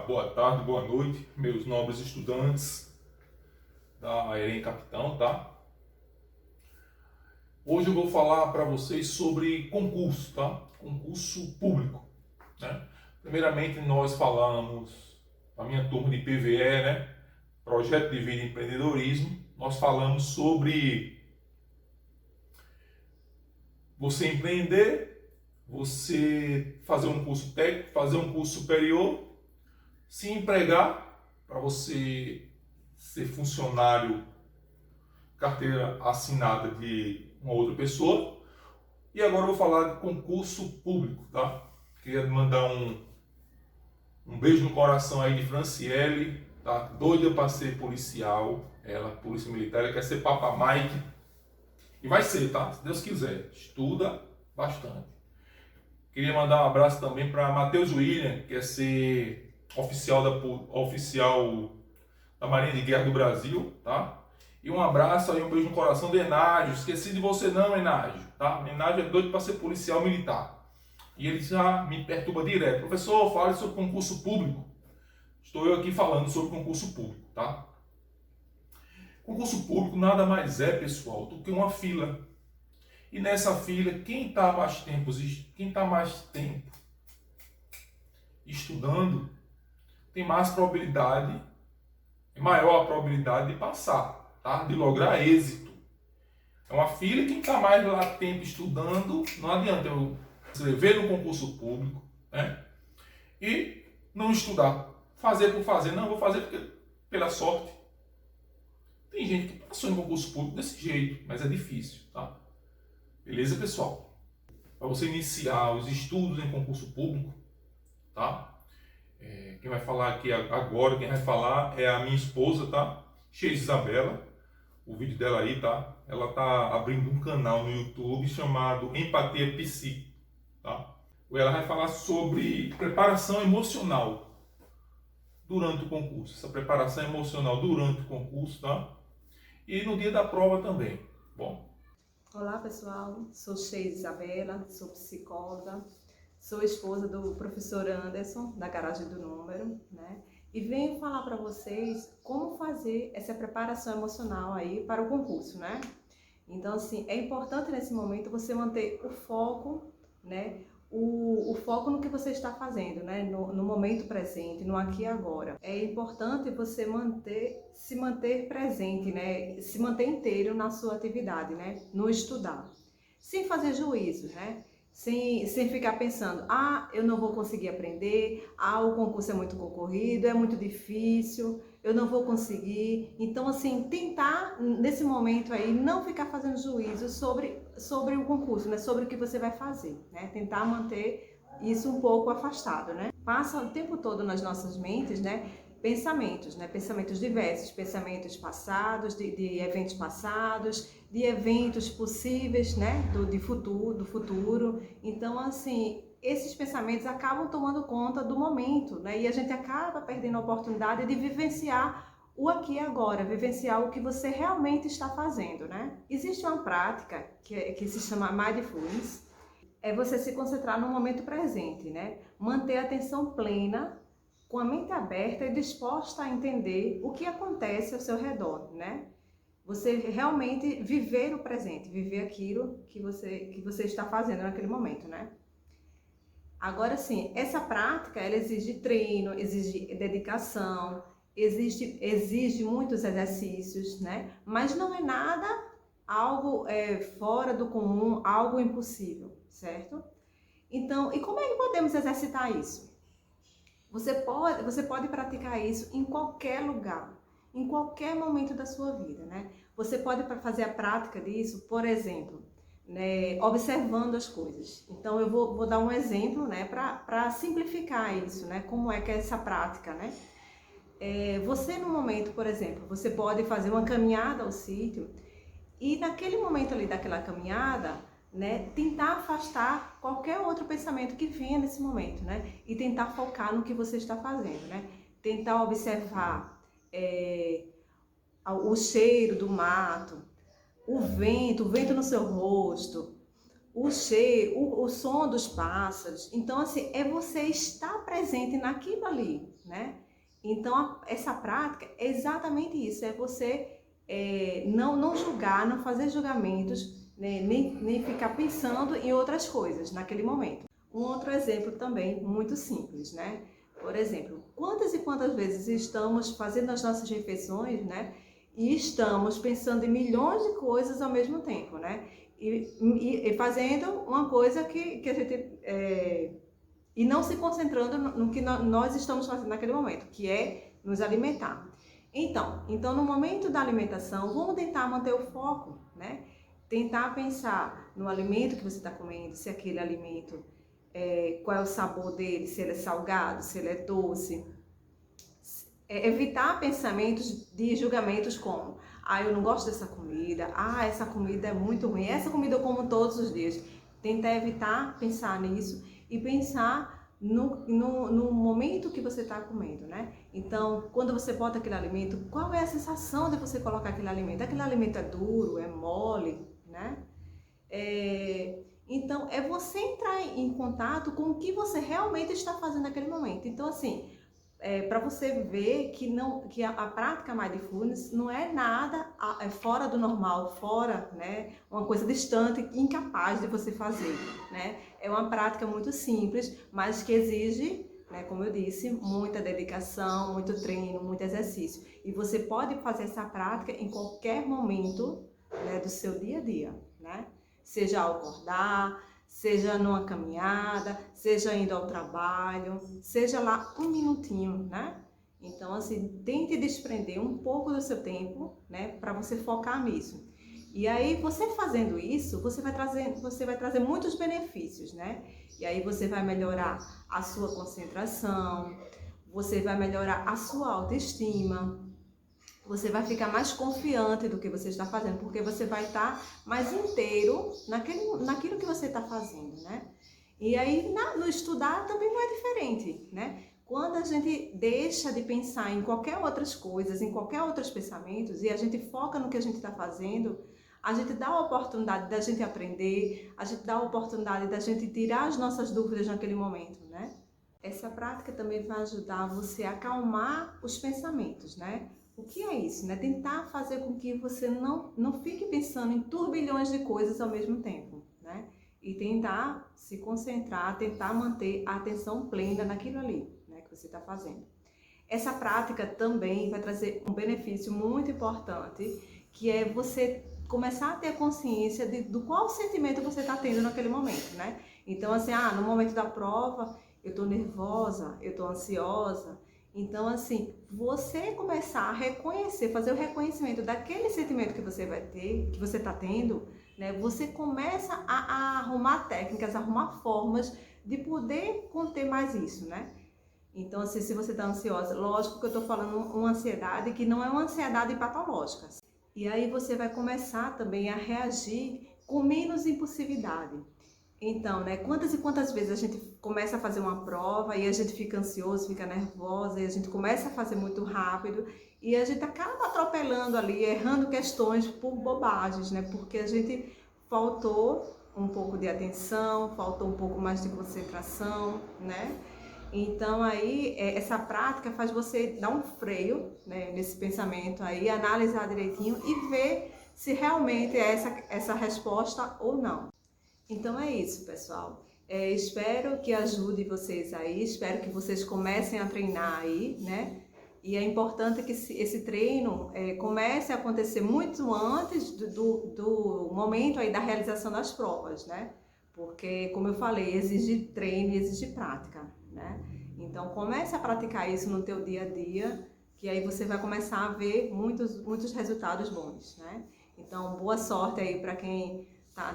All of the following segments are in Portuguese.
boa tarde, boa noite, meus nobres estudantes da EREM Capitão, tá? Hoje eu vou falar para vocês sobre concurso, tá? Concurso público, né? Primeiramente nós falamos, a minha turma de PVE, né? Projeto de Vida e Empreendedorismo, nós falamos sobre você empreender, você fazer um curso técnico, fazer um curso superior, se empregar para você ser funcionário, carteira assinada de uma outra pessoa. E agora eu vou falar de concurso público, tá? Queria mandar um beijo no coração aí de Franciele, tá? Doida para ser policial, ela, polícia militar, ela quer ser Papa Mike. E vai ser, tá? Se Deus quiser. Estuda bastante. Queria mandar um abraço também para Matheus William, que quer ser oficial da Marinha de Guerra do Brasil, tá? E um abraço aí, um beijo no coração do Enágio. Esqueci de você não, Enágio, tá? Enágio é doido para ser policial militar. E ele já me perturba direto. Professor, fale sobre concurso público. Estou eu aqui falando sobre concurso público, tá? Concurso público nada mais é, pessoal, do que uma fila. E nessa fila, quem está mais tempo estudando, tem mais probabilidade, maior a probabilidade de passar, tá? De lograr êxito. É uma fila, quem está mais lá tempo estudando, não adianta eu escrever no concurso público, né? E não estudar, fazer por fazer, não, vou fazer pela sorte. Tem gente que passou em concurso público desse jeito, mas é difícil, tá? Beleza, pessoal? Para você iniciar os estudos em concurso público, tá? Quem vai falar aqui agora, quem vai falar é a minha esposa, tá? Cheia Isabela, o vídeo dela aí, tá? Ela tá abrindo um canal no YouTube chamado Empatia Psi, tá? Ela vai falar sobre preparação emocional durante o concurso, essa preparação emocional durante o concurso, tá? E no dia da prova também. Bom. Olá pessoal, sou Cheia Isabela, sou psicóloga, sou esposa do professor Anderson, da Garagem do Número, né? E venho falar para vocês como fazer essa preparação emocional aí para o concurso, né? Então, assim, é importante nesse momento você manter o foco, né? O foco no que você está fazendo, né? No momento presente, no aqui e agora. É importante você se manter presente, né? Se manter inteiro na sua atividade, né? No estudar. Sem fazer juízo, né? Sem ficar pensando, eu não vou conseguir aprender, o concurso é muito concorrido, é muito difícil, eu não vou conseguir. Então, assim, tentar, nesse momento aí, não ficar fazendo juízo sobre o concurso, né? Sobre o que você vai fazer, né? Tentar manter isso um pouco afastado, né? Passa o tempo todo nas nossas mentes, né? Pensamentos, né? Pensamentos diversos, pensamentos passados, de eventos passados, de eventos possíveis, né? Do futuro. Então, assim, esses pensamentos acabam tomando conta do momento, né? E a gente acaba perdendo a oportunidade de vivenciar o aqui e agora, vivenciar o que você realmente está fazendo, né? Existe uma prática que se chama Mindfulness, é você se concentrar no momento presente, né? Manter a atenção plena, com a mente aberta e disposta a entender o que acontece ao seu redor, né? Você realmente viver o presente, viver aquilo que você está fazendo naquele momento, né? Agora sim, essa prática, ela exige treino, exige dedicação, exige muitos exercícios, né? Mas não é nada algo fora do comum, algo impossível, certo? Então, e como é que podemos exercitar isso? Você pode praticar isso em qualquer lugar, em qualquer momento da sua vida, né? Você pode fazer a prática disso, por exemplo, né, observando as coisas. Então, eu vou dar um exemplo, né, para simplificar isso, né? Como é que é essa prática, né? Você, no momento, por exemplo, você pode fazer uma caminhada ao sítio e naquele momento ali daquela caminhada, né, tentar afastar qualquer outro pensamento que venha nesse momento, né, e tentar focar no que você está fazendo, né, tentar observar o cheiro do mato, o vento no seu rosto, o cheiro, o som dos pássaros. Então, assim, é você estar presente naquilo ali, né? Então, essa prática é exatamente isso, é você não julgar, não fazer julgamentos, né? Nem ficar pensando em outras coisas naquele momento. Um outro exemplo também, muito simples, né? Por exemplo, quantas e quantas vezes estamos fazendo as nossas refeições, né? E estamos pensando em milhões de coisas ao mesmo tempo, né? E fazendo uma coisa que a gente... e não se concentrando no que nós estamos fazendo naquele momento, que é nos alimentar. Então, no momento da alimentação, vamos tentar manter o foco, né? Tentar pensar no alimento que você está comendo, se aquele alimento, qual é o sabor dele, se ele é salgado, se ele é doce. Evitar pensamentos de julgamentos como: ah, eu não gosto dessa comida, ah, essa comida é muito ruim, essa comida eu como todos os dias. Tentar evitar pensar nisso e pensar no momento que você está comendo, né? Então, quando você bota aquele alimento, qual é a sensação de você colocar aquele alimento? Aquele alimento é duro, é mole, né? Então, é você entrar em contato com o que você realmente está fazendo naquele momento. Então, assim, para você ver que a prática Mindfulness não é nada fora do normal, fora, né, uma coisa distante, incapaz de você fazer, né? É uma prática muito simples, mas que exige, né, como eu disse, muita dedicação, muito treino, muito exercício. E você pode fazer essa prática em qualquer momento, né, do seu dia a dia, né? Seja ao acordar, seja numa caminhada, seja indo ao trabalho, seja lá um minutinho, né? Então, assim, tente desprender um pouco do seu tempo, né, para você focar nisso. E aí, você fazendo isso, você vai trazer muitos benefícios, né? E aí você vai melhorar a sua concentração, você vai melhorar a sua autoestima, você vai ficar mais confiante do que você está fazendo, porque você vai estar mais inteiro naquilo que você está fazendo, né? E aí, no estudar também não é diferente, né? Quando a gente deixa de pensar em qualquer outras coisas, em qualquer outros pensamentos, e a gente foca no que a gente está fazendo, a gente dá a oportunidade da gente aprender, a gente dá a oportunidade da gente tirar as nossas dúvidas naquele momento, né? Essa prática também vai ajudar você a acalmar os pensamentos, né? O que é isso, né? Tentar fazer com que você não fique pensando em turbilhões de coisas ao mesmo tempo, né? E tentar se concentrar, tentar manter a atenção plena naquilo ali, né, que você está fazendo. Essa prática também vai trazer um benefício muito importante, que é você começar a ter consciência do qual sentimento você está tendo naquele momento, né? Então, assim, no momento da prova, eu estou nervosa, eu estou ansiosa. Então, assim, você começar a reconhecer, fazer o reconhecimento daquele sentimento que você vai ter, que você está tendo, né? Você começa a arrumar técnicas, a arrumar formas de poder conter mais isso, né? Então, assim, se você está ansiosa, lógico que eu estou falando uma ansiedade que não é uma ansiedade patológica. E aí você vai começar também a reagir com menos impulsividade. Então, né, quantas e quantas vezes a gente começa a fazer uma prova e a gente fica ansioso, fica nervosa, e a gente começa a fazer muito rápido e a gente acaba atropelando ali, errando questões por bobagens, né? Porque a gente faltou um pouco de atenção, faltou um pouco mais de concentração, né? Então aí essa prática faz você dar um freio, né, nesse pensamento aí, analisar direitinho e ver se realmente é essa resposta ou não. Então é isso, pessoal. Espero que ajude vocês aí, espero que vocês comecem a treinar aí, né? E é importante que esse treino comece a acontecer muito antes do momento aí da realização das provas, né? Porque, como eu falei, exige treino e exige prática, né? Então comece a praticar isso no teu dia a dia, que aí você vai começar a ver muitos resultados bons, né? Então, boa sorte aí para quem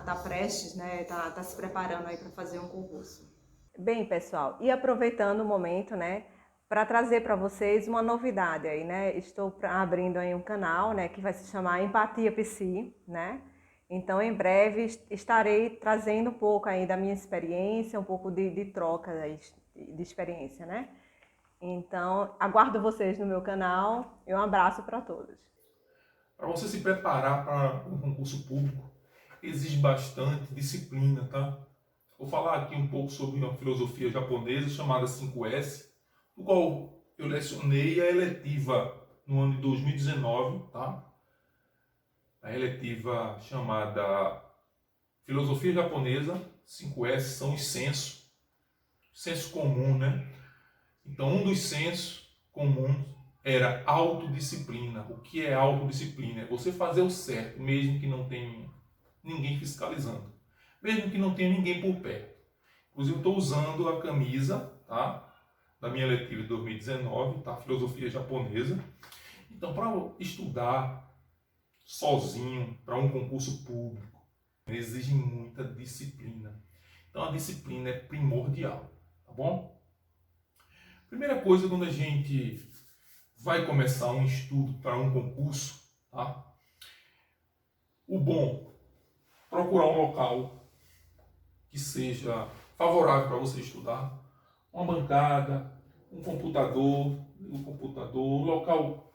tá prestes, né, tá se preparando aí para fazer um concurso. Bem, pessoal, e aproveitando o momento, né, para trazer para vocês uma novidade aí, né? Estou abrindo aí um canal, né, que vai se chamar Empatia Psi, né? Então, em breve estarei trazendo um pouco aí da minha experiência, um pouco de troca de experiência, né? Então, aguardo vocês no meu canal e um abraço para todos. Para você se preparar para um concurso público, exige bastante disciplina, tá? Vou falar aqui um pouco sobre uma filosofia japonesa chamada 5S, do qual eu lecionei a eletiva no ano de 2019, tá? A eletiva chamada Filosofia Japonesa, 5S, são os sensos. Senso comum, né? Então, um dos sensos comuns era autodisciplina. O que é autodisciplina? É você fazer o certo, mesmo que não tenha ninguém fiscalizando. Mesmo que não tenha ninguém por perto. Inclusive, eu estou usando a camisa, tá? Da minha letiva de 2019, tá? Filosofia japonesa. Então, para estudar sozinho, para um concurso público, exige muita disciplina. Então, a disciplina é primordial, tá bom? Primeira coisa, quando a gente vai começar um estudo para um concurso, tá? O bom, procurar um local que seja favorável para você estudar, uma bancada, um computador, um local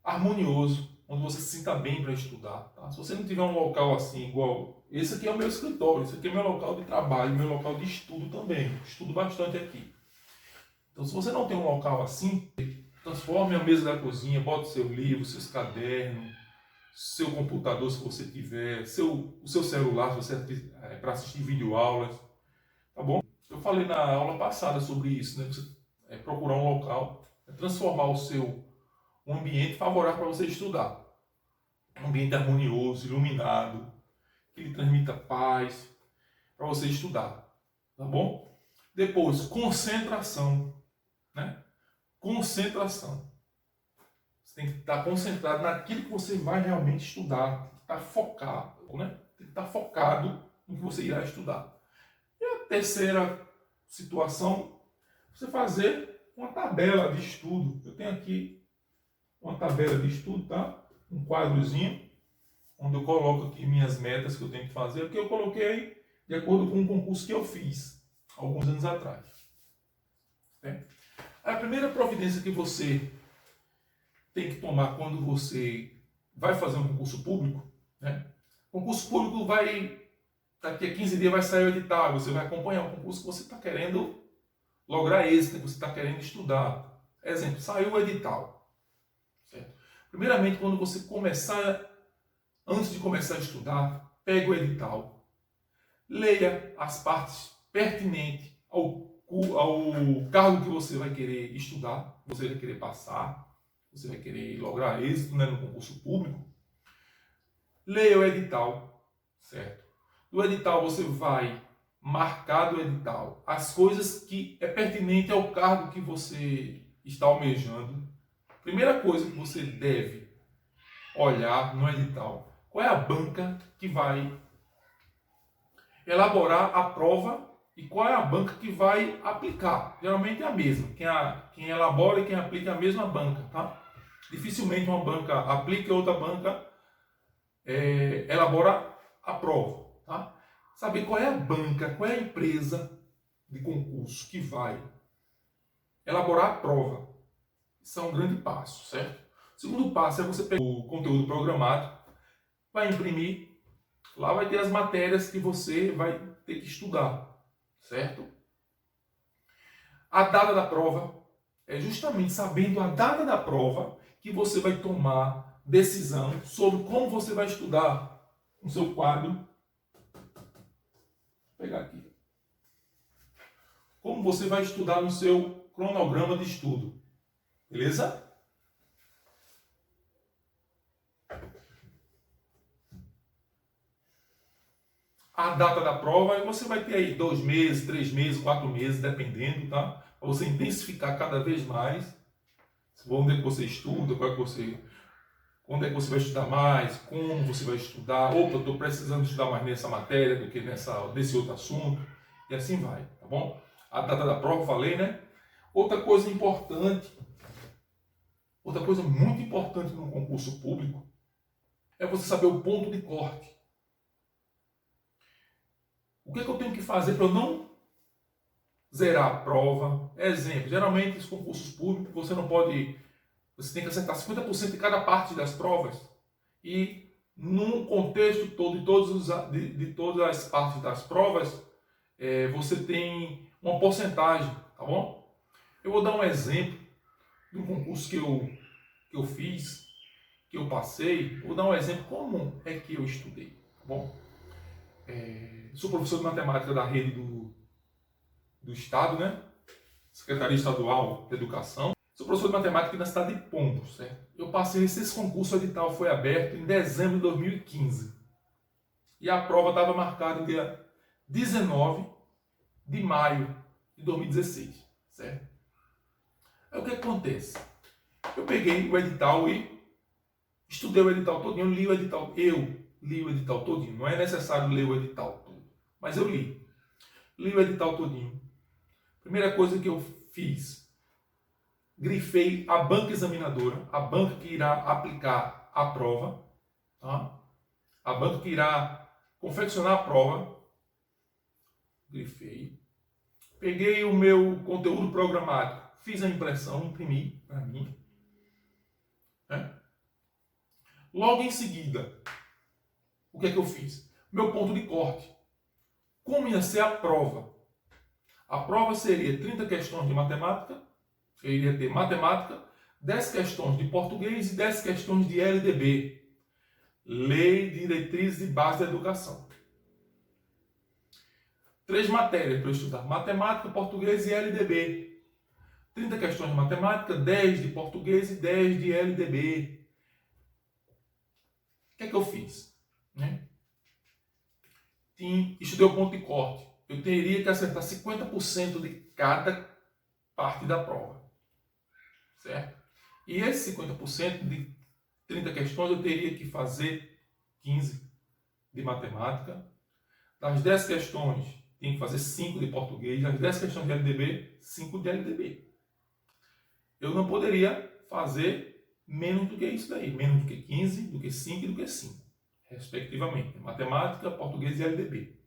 harmonioso, onde você se sinta bem para estudar. Tá? Se você não tiver um local assim, igual, esse aqui é o meu escritório, esse aqui é meu local de trabalho, meu local de estudo também, estudo bastante aqui. Então, se você não tem um local assim, transforme a mesa da cozinha, bote seu livro, seus cadernos, seu computador, se você tiver, o seu celular, se você para assistir videoaulas, tá bom? Eu falei na aula passada sobre isso, né? Você procurar um local, transformar um ambiente favorável para você estudar. Um ambiente harmonioso, iluminado, que lhe transmita paz, para você estudar, tá bom? Depois, concentração, né? Concentração. Você tem que estar concentrado naquilo que você vai realmente estudar, tem que estar focado, né? Tem que estar focado no que você irá estudar. E a terceira situação, você fazer uma tabela de estudo. Eu tenho aqui uma tabela de estudo, tá? Um quadrozinho, onde eu coloco aqui minhas metas que eu tenho que fazer, que eu coloquei de acordo com um concurso que eu fiz alguns anos atrás. A primeira providência que você tem que tomar quando você vai fazer um concurso público, né? Concurso público daqui a 15 dias vai sair o edital, você vai acompanhar o concurso que você está querendo lograr êxito, que você está querendo estudar. Exemplo, saiu o edital. Certo? Primeiramente, quando você antes de começar a estudar, pega o edital, leia as partes pertinentes ao cargo que você vai querer estudar, você vai querer passar, você vai querer lograr êxito, né, no concurso público. Leia o edital, certo? Do edital você vai marcar do edital as coisas que é pertinente ao cargo que você está almejando. Primeira coisa que você deve olhar no edital, qual é a banca que vai elaborar a prova e qual é a banca que vai aplicar. Geralmente é a mesma. Quem elabora e quem aplica é a mesma banca, tá? Dificilmente uma banca aplica e outra banca elabora a prova, tá? Saber qual é a banca, qual é a empresa de concurso que vai elaborar a prova. Isso é um grande passo, certo? O segundo passo é você pegar o conteúdo programado, vai imprimir, lá vai ter as matérias que você vai ter que estudar, certo? A data da prova é justamente sabendo a data da prova que você vai tomar decisão sobre como você vai estudar no seu quadro. Vou pegar aqui. Como você vai estudar no seu cronograma de estudo. Beleza? A data da prova, você vai ter aí 2 meses, 3 meses, 4 meses, dependendo, tá? Para você intensificar cada vez mais. Onde é que você estuda, onde é que você vai estudar mais, como você vai estudar. Opa, eu estou precisando estudar mais nessa matéria do que nesse outro assunto. E assim vai, tá bom? A data da prova, falei, né? Outra coisa importante, outra coisa muito importante no concurso público é você saber o ponto de corte. O que é que eu tenho que fazer para eu não zerar a prova? Exemplo, geralmente os concursos públicos você tem que acertar 50% de cada parte das provas e num contexto todo, de todas as partes das provas, você tem uma porcentagem, tá bom? Eu vou dar um exemplo de um concurso que eu fiz, que eu passei. Vou dar um exemplo como é que eu estudei, tá bom? Sou professor de matemática da rede do Estado, né? Secretaria Estadual de Educação. Sou professor de matemática na cidade de Pombos, certo? Eu passei esse concurso, o edital foi aberto em dezembro de 2015. E a prova estava marcada no dia 19 de maio de 2016, certo? Aí o que acontece? Eu peguei o edital e estudei o edital todinho, li o edital. Eu li o edital todinho. Não é necessário ler o edital todo, mas eu li. Li o edital todinho. Primeira coisa que eu fiz, grifei a banca examinadora, a banca que irá aplicar a prova, tá? A banca que irá confeccionar a prova, grifei. Peguei o meu conteúdo programático, fiz a impressão, imprimi para mim, né? Logo em seguida, o que é que eu fiz? Meu ponto de corte. Como ia ser a prova? A prova seria 30 questões de matemática, eu iria ter matemática, 10 questões de português e 10 questões de LDB, Lei de Diretrizes e Bases da Educação. 3 matérias para eu estudar: matemática, português e LDB. 30 questões de matemática, 10 de português e 10 de LDB. O que é que eu fiz? Estudei o ponto de corte. Eu teria que acertar 50% de cada parte da prova. Certo? E esse 50% de 30 questões eu teria que fazer 15 de matemática. Das 10 questões, tinha que fazer 5 de português. Das 10 questões de LDB, 5 de LDB. Eu não poderia fazer menos do que isso daí. Menos do que 15, do que 5 e do que 5. Respectivamente. Matemática, português e LDB.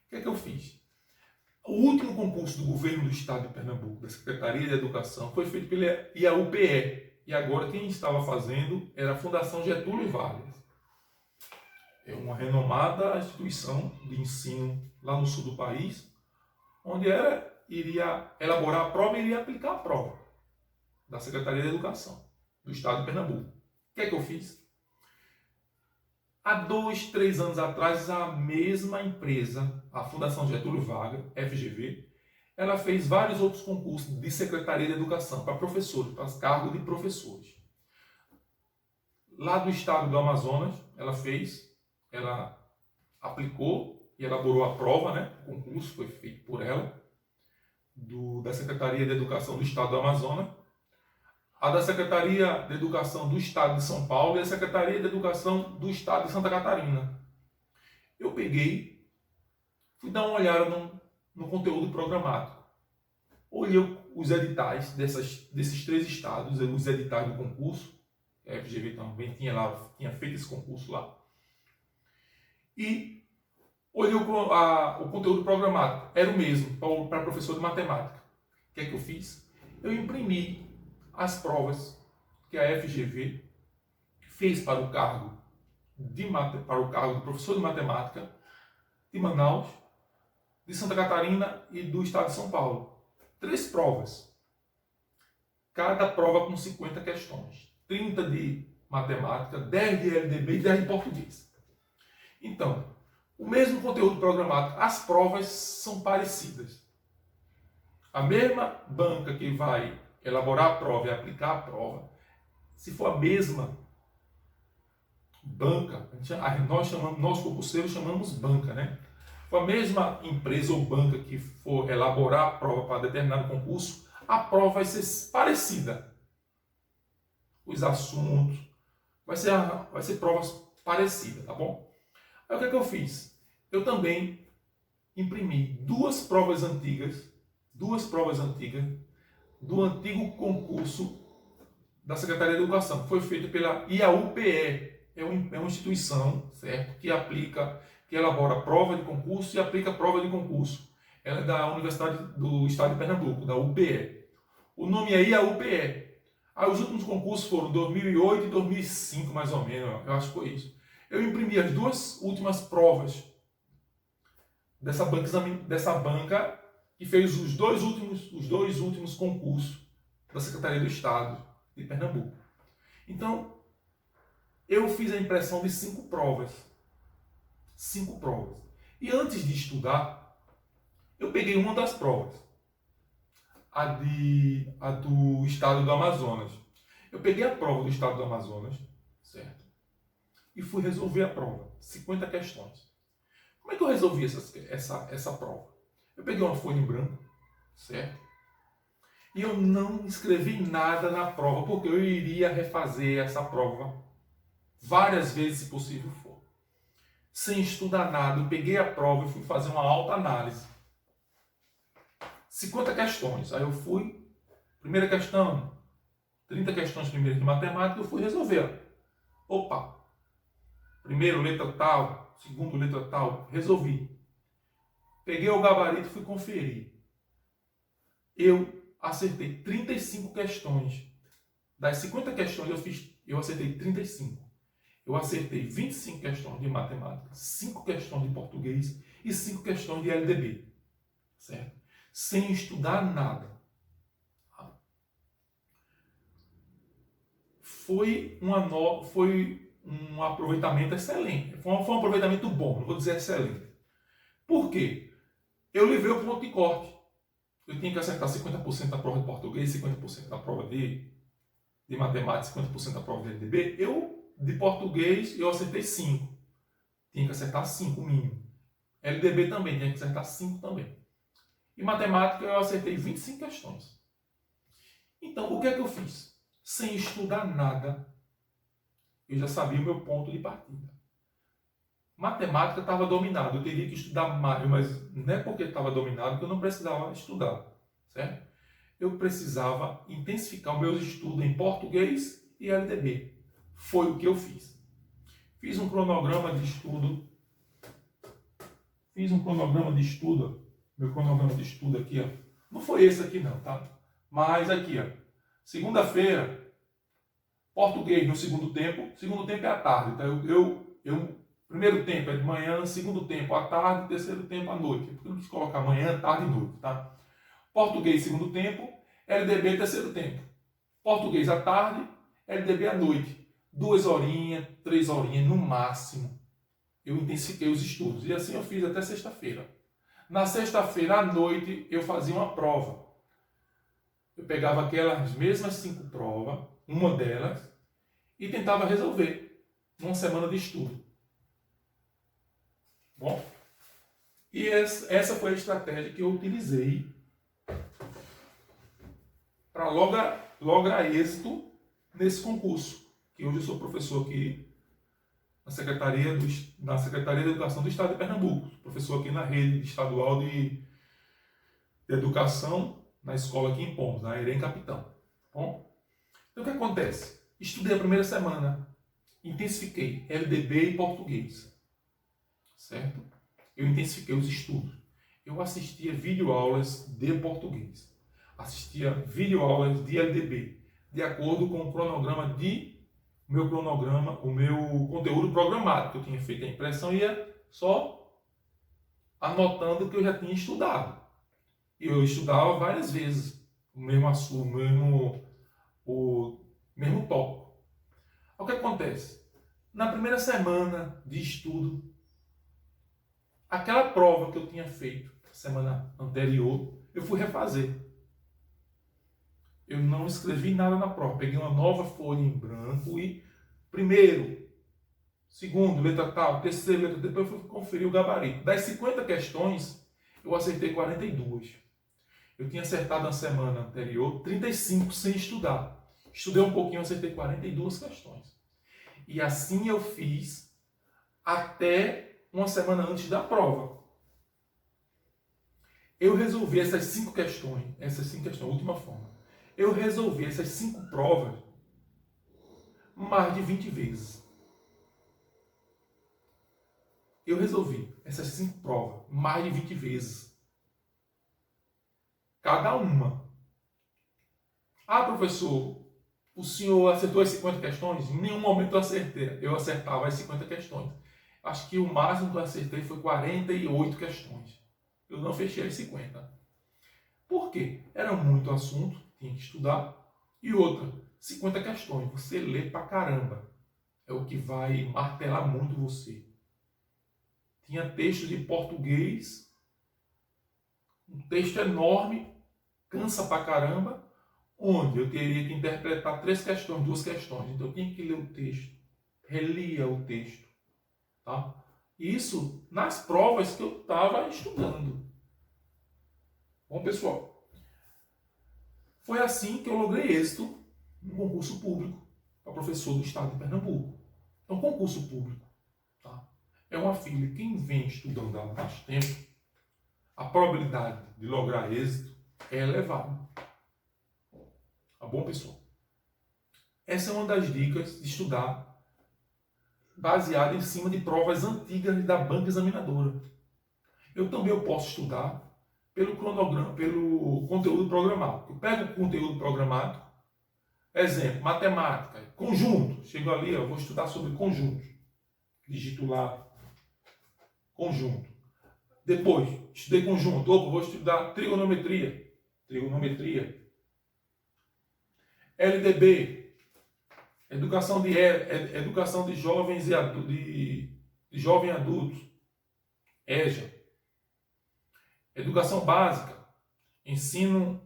O que é que eu fiz? O último concurso do governo do Estado de Pernambuco, da Secretaria de Educação, foi feito pela IAUPE. E agora quem estava fazendo era a Fundação Getúlio Vargas. É uma renomada instituição de ensino lá no sul do país, onde ela iria elaborar a prova e iria aplicar a prova da Secretaria de Educação do Estado de Pernambuco. O que é que eu fiz? Há 2, 3 anos atrás, a mesma empresa, a Fundação Getúlio Vargas, FGV, ela fez vários outros concursos de Secretaria de Educação para professores, para os cargos de professores. Lá do estado do Amazonas, ela aplicou e elaborou a prova, né? O concurso foi feito por ela, da Secretaria de Educação do Estado do Amazonas, a da Secretaria de Educação do Estado de São Paulo e a Secretaria de Educação do Estado de Santa Catarina. Eu peguei, fui dar uma olhada no conteúdo programático. Olhei os editais desses 3 estados, os editais do concurso. A FGV também tinha feito esse concurso lá. E olhei o conteúdo programático. Era o mesmo para professor de matemática. O que é que eu fiz? Eu imprimi as provas que a FGV fez para o cargo de professor de matemática de Manaus, de Santa Catarina e do estado de São Paulo. 3 provas. Cada prova com 50 questões. 30 de matemática, 10 de LDB e 10 de português. Então, o mesmo conteúdo programático, as provas são parecidas. A mesma banca que vai elaborar a prova e aplicar a prova, se for a mesma banca, nós concurseiros chamamos banca, né? Se for a mesma empresa ou banca que for elaborar a prova para determinado concurso, a prova vai ser parecida. Os assuntos, vai ser provas parecidas, tá bom? Aí o que é que eu fiz? Eu também imprimi 2 provas antigas do antigo concurso da Secretaria de Educação, que foi feito pela IAUPE. É uma instituição, certo? Que elabora prova de concurso e aplica prova de concurso. Ela é da Universidade do Estado de Pernambuco, da UPE. O nome é IAUPE. Aí os últimos concursos foram 2008 e 2005, mais ou menos, eu acho que foi isso. Eu imprimi as duas últimas provas dessa banca que fez os dois últimos concursos da Secretaria do Estado de Pernambuco. Então, eu fiz a impressão de 5 provas. 5 provas. E antes de estudar, eu peguei uma das provas. A do Estado do Amazonas. Eu peguei a prova do Estado do Amazonas, certo? E fui resolver a prova. 50 questões. Como é que eu resolvi essa prova? Eu peguei uma folha em branco, certo? E eu não escrevi nada na prova, porque eu iria refazer essa prova várias vezes, se possível for. Sem estudar nada, eu peguei a prova e fui fazer uma autoanálise. 50 questões. Aí eu fui, primeira questão, 30 questões primeiras de matemática, eu fui resolver. Opa! Primeiro, letra tal, segundo, letra tal, resolvi. Peguei o gabarito e fui conferir. Eu acertei 35 questões. Das 50 questões eu acertei 35. Eu acertei 25 questões de matemática, 5 questões de português e 5 questões de LDB. Certo? Sem estudar nada. Foi um aproveitamento excelente. Foi um aproveitamento bom, não vou dizer excelente. Por quê? Eu levei o ponto de corte. Eu tinha que acertar 50% da prova de português, 50% da prova de matemática, 50% da prova de LDB. De português, eu acertei 5. Tinha que acertar 5, mínimo. LDB também, tinha que acertar 5 também. E matemática, eu acertei 25 questões. Então, o que é que eu fiz? Sem estudar nada, eu já sabia o meu ponto de partida. Matemática estava dominado, eu teria que estudar mais, mas não é porque estava dominado que eu não precisava estudar, certo? Eu precisava intensificar o meu estudo em português e LDB. Foi o que eu fiz. Fiz um cronograma de estudo. Meu cronograma de estudo aqui, ó. Não foi esse aqui não, tá? Mas aqui, ó. Segunda-feira, português no segundo tempo. Segundo tempo é à tarde, tá? Primeiro tempo é de manhã, segundo tempo à tarde, terceiro tempo à noite. Porque eu não quis colocar manhã, tarde e noite, tá? Português segundo tempo, LDB terceiro tempo. Português à tarde, LDB à noite. 2 horinhas, 3 horinhas no máximo. Eu intensifiquei os estudos. E assim eu fiz até sexta-feira. Na sexta-feira à noite eu fazia uma prova. Eu pegava aquelas mesmas 5 provas, uma delas, e tentava resolver numa semana de estudo. Bom, e essa foi a estratégia que eu utilizei para lograr êxito nesse concurso, que hoje eu sou professor aqui na Secretaria de Educação do Estado de Pernambuco, professor aqui na rede estadual de educação, na escola aqui em Pombos, na Erém Capitão. Bom, então o que acontece? Estudei a primeira semana, intensifiquei LDB e português. Certo? Eu intensifiquei os estudos. Eu assistia videoaulas de português. Assistia videoaulas de LDB, de acordo com o meu conteúdo programado, que eu tinha feito a impressão e ia só anotando o que eu já tinha estudado. E eu estudava várias vezes o mesmo assunto, o mesmo tópico. O que acontece? Na primeira semana de estudo, aquela prova que eu tinha feito na semana anterior, eu fui refazer. Eu não escrevi nada na prova. Peguei uma nova folha em branco e primeiro, segundo, letra tal, terceiro, letra tal, depois eu fui conferir o gabarito. Das 50 questões, eu acertei 42. Eu tinha acertado na semana anterior 35 sem estudar. Estudei um pouquinho, acertei 42 questões. E assim eu fiz até uma semana antes da prova. Eu resolvi essas 5 questões, última forma. Eu resolvi essas 5 provas mais de 20 vezes. Eu resolvi essas 5 provas mais de 20 vezes. Cada uma. Ah, professor, o senhor acertou as 50 questões? Em nenhum momento eu acertei. Eu acertava as 50 questões. Acho que o máximo que eu acertei foi 48 questões. Eu não fechei as 50. Por quê? Era muito assunto, tinha que estudar. E outra, 50 questões. Você lê pra caramba. É o que vai martelar muito você. Tinha texto de português, um texto enorme, cansa pra caramba, onde eu teria que interpretar 3 questões, 2 questões. Então eu tinha que ler o texto, relia o texto. Tá? Isso nas provas que eu estava estudando. Bom, pessoal, foi assim que eu logrei êxito no concurso público para professor do estado de Pernambuco. Então, concurso público, tá? É uma filha, quem vem estudando há mais tempo, a probabilidade de lograr êxito é elevada. Tá bom, pessoal? Essa é uma das dicas de estudar baseada em cima de provas antigas da banca examinadora. Eu também posso estudar pelo cronograma, pelo conteúdo programático. Eu pego o conteúdo programático, exemplo, matemática, conjunto. Chego ali, eu vou estudar sobre conjuntos. Digito lá, conjunto. Depois, estudei conjunto. Opa, vou estudar trigonometria. Trigonometria. LDB. Educação de jovens e de jovem adultos. EJA. Educação básica. Ensino,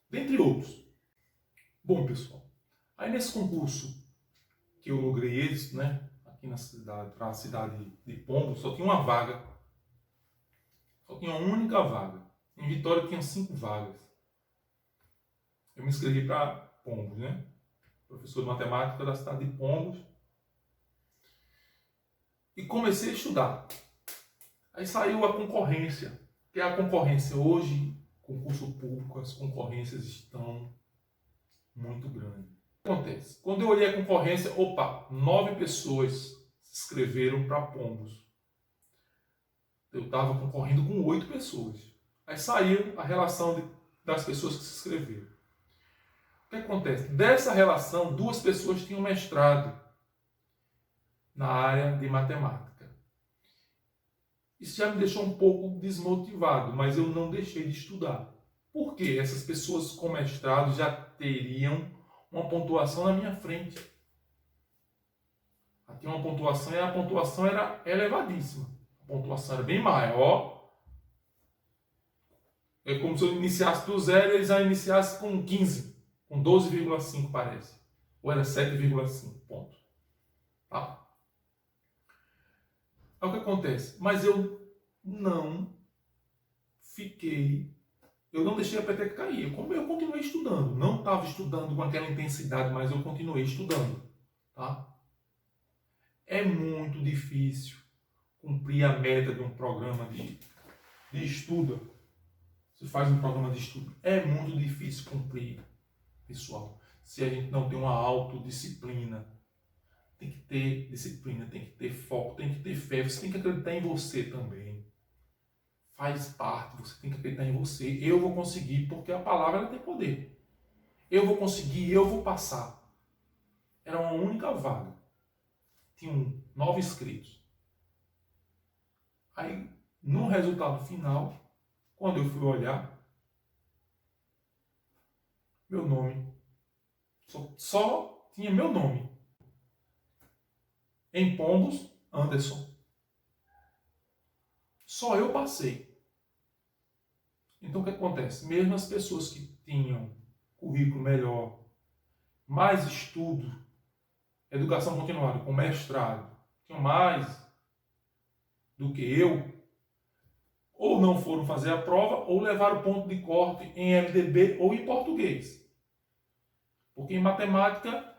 dentre outros. Bom, pessoal, aí nesse concurso que eu logrei êxito, né, aqui na cidade, para a cidade de Pombos, só tinha uma vaga. Só tinha uma única vaga. Em Vitória tinha 5 vagas. Eu me inscrevi para Pombos, né? Professor de matemática da cidade de Pombos. E comecei a estudar. Aí saiu a concorrência. Que é a concorrência hoje, concurso público, as concorrências estão muito grandes. O que acontece? Quando eu olhei a concorrência, 9 pessoas se inscreveram para Pombos. Eu estava concorrendo com 8 pessoas. Aí saiu a relação das pessoas que se inscreveram. O que acontece? Dessa relação, 2 pessoas tinham mestrado na área de matemática. Isso já me deixou um pouco desmotivado, mas eu não deixei de estudar. Por quê? Essas pessoas com mestrado já teriam uma pontuação na minha frente. Tinha uma pontuação e a pontuação era elevadíssima. A pontuação era bem maior. É como se eu iniciasse do zero e eles já iniciassem com 15, com 12,5 parece. Ou era 7,5 pontos. Tá? É o que acontece. Mas eu não deixei a peteca cair. Eu continuei estudando. Não estava estudando com aquela intensidade, mas eu continuei estudando. Tá? É muito difícil cumprir a meta de um programa de estudo. Você faz um programa de estudo. É muito difícil cumprir, pessoal. Se a gente não tem uma autodisciplina. Tem que ter disciplina, tem que ter foco, tem que ter fé. Você tem que acreditar em você também. Faz parte, você tem que acreditar em você. Eu vou conseguir, porque a palavra ela tem poder. Eu vou conseguir, eu vou passar. Era uma única vaga. Tinham 9 inscritos. Aí, no resultado final, quando eu fui olhar, meu nome, só tinha meu nome. Em Pombos, Anderson. Só eu passei. Então o que acontece? Mesmo as pessoas que tinham currículo melhor, mais estudo, educação continuada, com mestrado, tinham mais do que eu, ou não foram fazer a prova, ou levaram ponto de corte em LDB ou em português. Porque em matemática,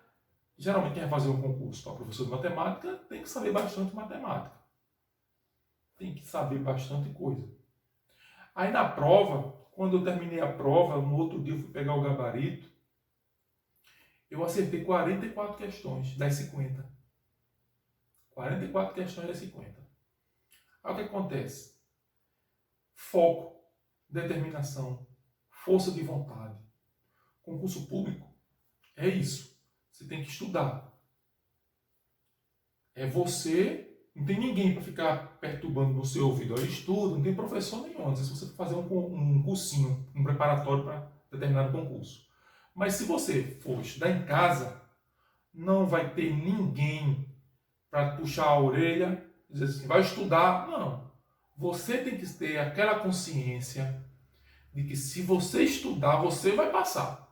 geralmente quem vai fazer um concurso para professor de matemática tem que saber bastante matemática. Tem que saber bastante coisa. Aí na prova, quando eu terminei a prova, no outro dia eu fui pegar o gabarito, eu acertei 44 questões das 50. 44 questões das 50. Aí o que acontece? Foco, determinação, força de vontade. Concurso público é isso. Você tem que estudar. É você, não tem ninguém para ficar perturbando no seu ouvido. Eu estudo, não tem professor nenhum. Não sei se você for fazer um cursinho, um preparatório para determinado concurso. Mas se você for estudar em casa, não vai ter ninguém para puxar a orelha e dizer assim, vai estudar. Não. Você tem que ter aquela consciência de que se você estudar, você vai passar.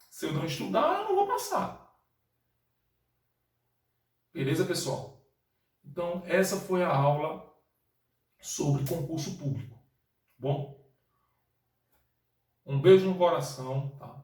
Se eu não estudar, eu não vou passar. Beleza, pessoal? Então, essa foi a aula sobre concurso público. Bom, um beijo no coração, tá?